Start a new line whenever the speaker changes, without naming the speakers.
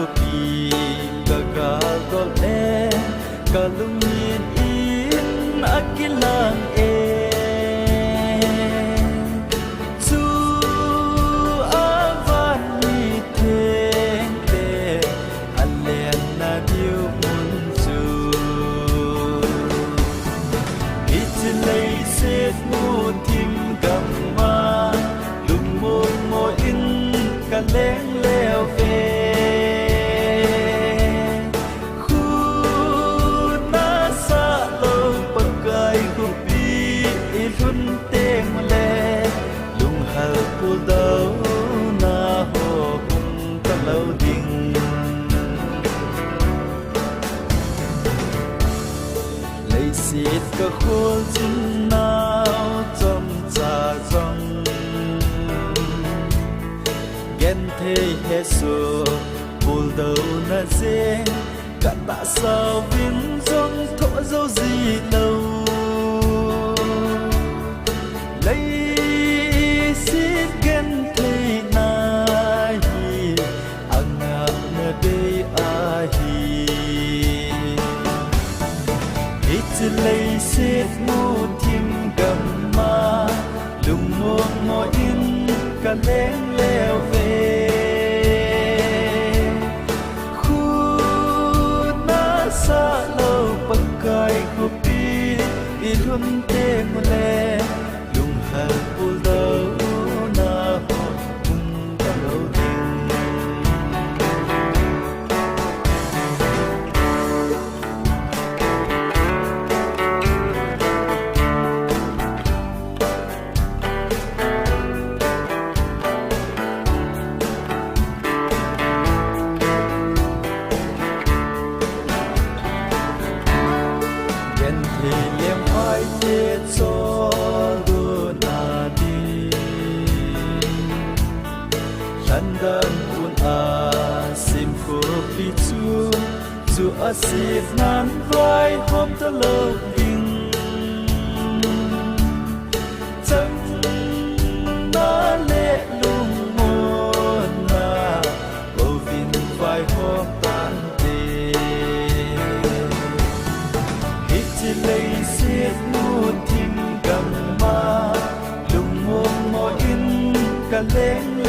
kopi kagagol kalungin in akilang chu avan ni theng te alen na diu mun chu itlei set mu tim gamma lung mo in kaleng leo ve Xịt cơ khôn chân nào trong trà rong ghen thế hết số bùn đầu na dê cả tạ sao viên rong thọ dấu gì đâu lấy xịt ghen thế na hi ang na đây ahi lei set mu tim gamma lung mo in ka leng leo ve khu na sa lo pakai ko pi I lun te mo le lung hal pul do na ho kum ka lo London un sim ko pichu chu asif nan vai hom ta lo ding chang na le lung mo na ko vin vai hom tan te hit lei sit mu tim gamma lung mo in ka leng